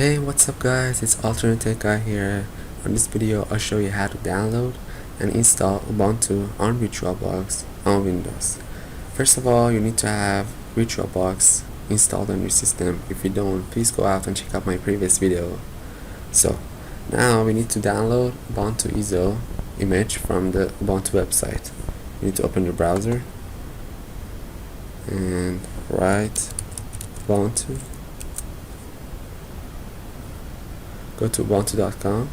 Hey, what's up guys, it's Alternate Tech Guy here. On this video I'll show you how to download and install Ubuntu on VirtualBox on Windows. First of all, you need to have VirtualBox installed on your system. If you don't, please go out and check out my previous video. So now we need to download Ubuntu ISO image from the Ubuntu website. You need to open your browser and write Ubuntu. Go to ubuntu.com.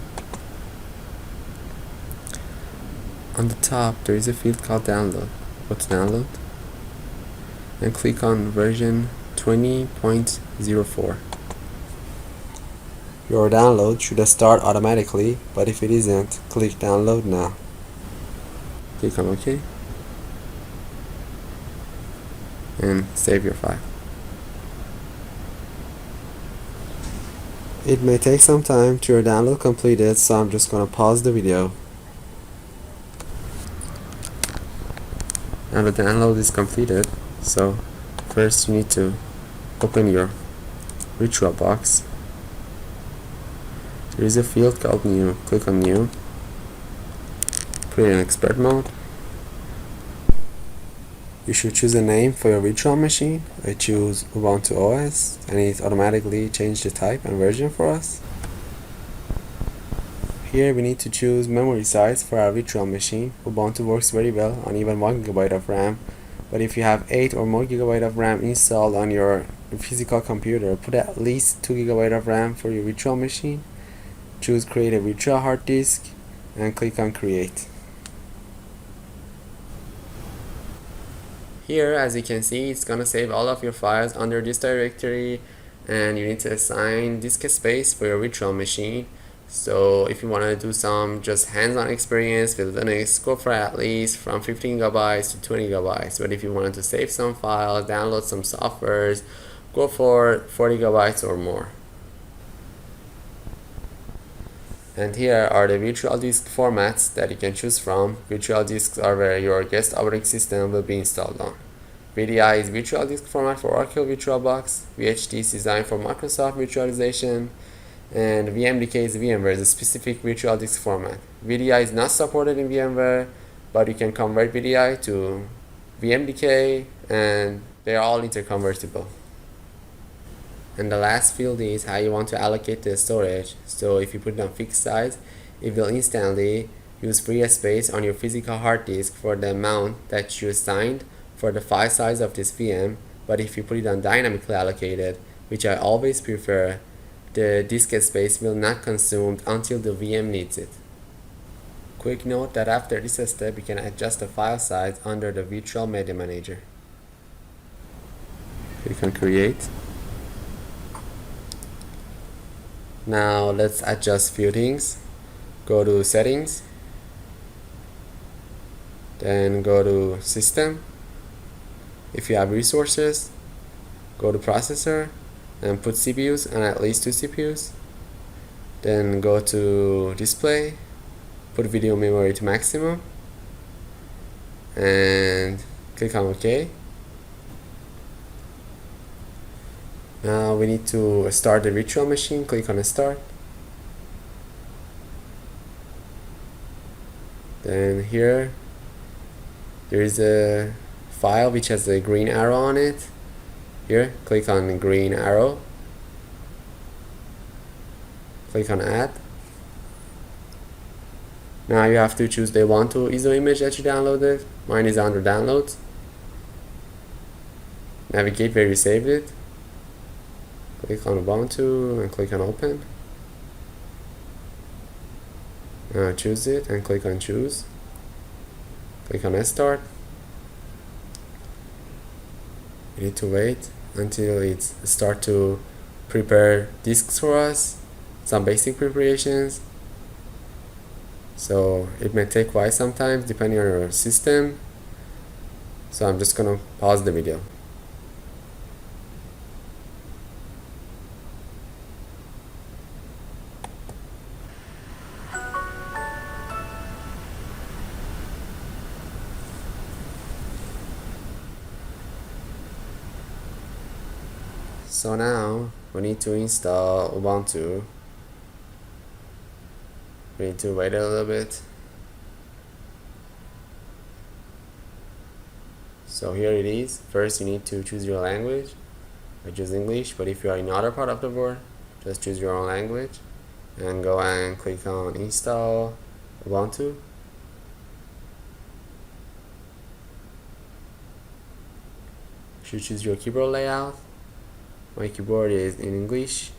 On the top there is a field called download. Go to download and click on version 20.04. Your download should start automatically, but if it isn't, click download now. Click on OK and save your file. It may take some time to your download completed, so I'm just gonna pause the video. Now the download is completed, so first you need to open your VirtualBox. There is a field called new. Click on new. Put it in expert mode. You should choose a name for your virtual machine. I choose Ubuntu OS and it automatically changed the type and version for us. Here we need to choose memory size for our virtual machine. Ubuntu works very well on even 1 GB of RAM, but if you have 8 or more GB of RAM installed on your physical computer, put at least 2 GB of RAM for your virtual machine. Choose create a virtual hard disk and click on create. Here, as you can see, it's gonna save all of your files under this directory, and you need to assign disk space for your virtual machine. So if you want to do some just hands-on experience with Linux, go for at least from 15 GB to 20 GB. But if you wanted to save some files, download some softwares, go for 40 GB or more. And here are the virtual disk formats that you can choose from. Virtual disks are where your guest operating system will be installed on. VDI is virtual disk format for Oracle VirtualBox. VHD is designed for Microsoft virtualization. And VMDK is VMware's specific virtual disk format. VDI is not supported in VMware, but you can convert VDI to VMDK, and they are all interconvertible. And the last field is how you want to allocate the storage. So if you put it on fixed size, it will instantly use free space on your physical hard disk for the amount that you assigned for the file size of this VM. But if you put it on dynamically allocated, which I always prefer, the disk space will not consumed until the VM needs it. Quick note that after this step, you can adjust the file size under the Virtual Media Manager. Click on create. Now let's adjust few things. Go to settings, then go to system. If you have resources, go to processor and put CPUs and at least 2 CPUs. Then go to display, put video memory to maximum and click on OK. Now we need to start the virtual machine. Click on start. Then here there is a file which has a green arrow on it. Here, click on the green arrow. Click on add. Now you have to choose the Ubuntu ISO image that you downloaded. Mine is under downloads. Navigate where you saved it. Click on Ubuntu and click on open. Now choose it and click on choose. Click on start. You need to wait until it starts to prepare disks for us, some basic preparations. So it may take quite some time depending on your system. So I'm just gonna pause the video. So now we need to install Ubuntu. We need to wait a little bit. So here it is. First you need to choose your language. I choose English, but if you are in other part of the world, just choose your own language and go and click on install Ubuntu. You should choose your keyboard layout. My keyboard is in English,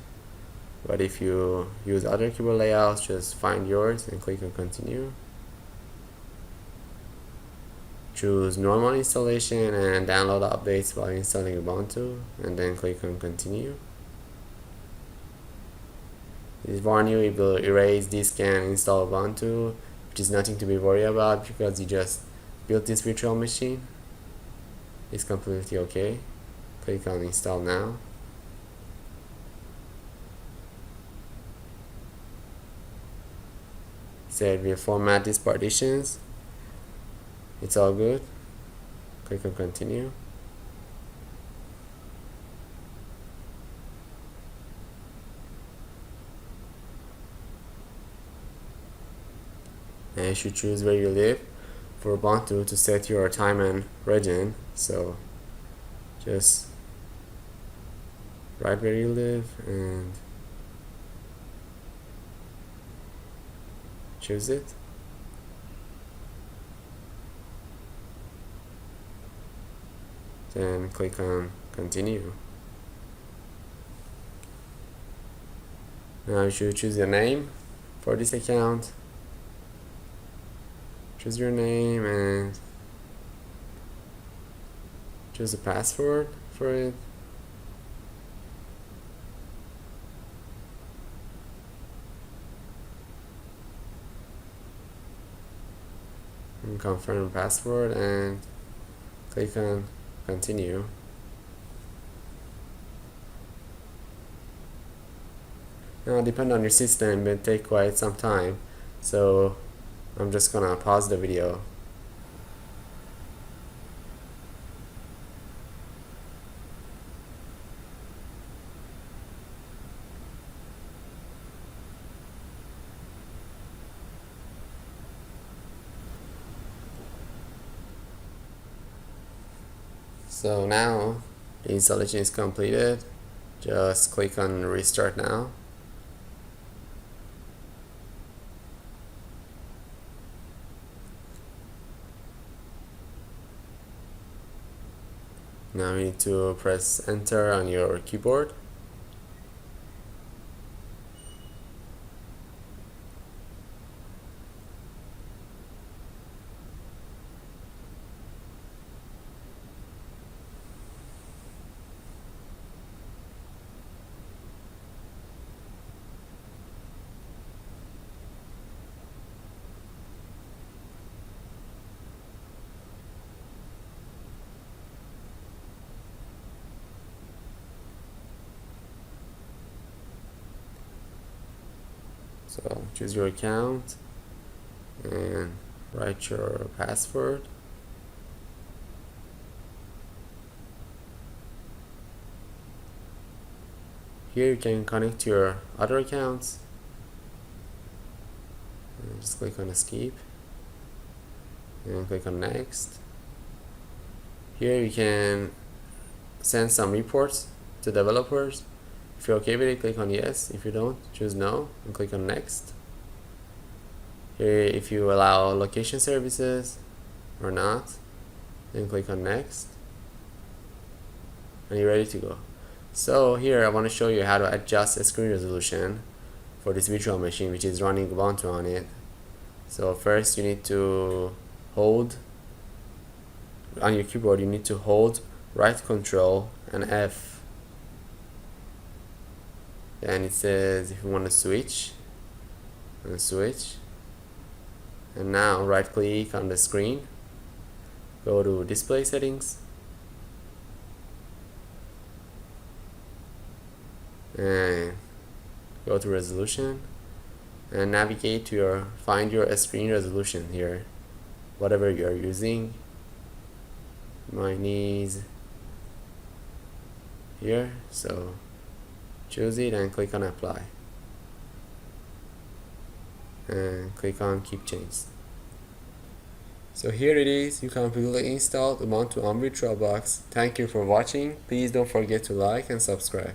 but if you use other keyboard layouts, just find yours and click on continue. Choose normal installation and download updates while installing Ubuntu, and then click on continue. It warn you it will erase disk and install Ubuntu, which is nothing to be worried about because you just built this virtual machine. It's completely okay. Click on install now. Said we'll format these partitions. It's all good. Click on continue. And you should choose where you live for Ubuntu to set your time and region. So just write where you live and choose it. Then click on continue. Now you should choose your name for this account. Choose your name and choose a password for it. And confirm password and click on continue. Now, depending on your system, it will take quite some time, so I'm just gonna pause the video. So now the installation is completed. Just click on restart now. Now you need to press enter on your keyboard. So choose your account and write your password. Here you can connect to your other accounts. And just click on escape and click on next. Here you can send some reports to developers. If you're okay with it, click on yes. If you don't, choose no and click on next. Here, if you allow location services or not, then click on next. And you're ready to go. So here I want to show you how to adjust the screen resolution for this virtual machine which is running Ubuntu on it. So first you need to hold on your keyboard, you need to hold right control and F. Then it says if you want to switch, and switch. And now right click on the screen, go to display settings, and go to resolution and navigate to your find your screen resolution here, whatever you're using. Mine is here, so Choose it and click on apply. And click on keep changes. So here it is, you completely installed Ubuntu on VirtualBox. Thank you for watching. Please don't forget to like and subscribe.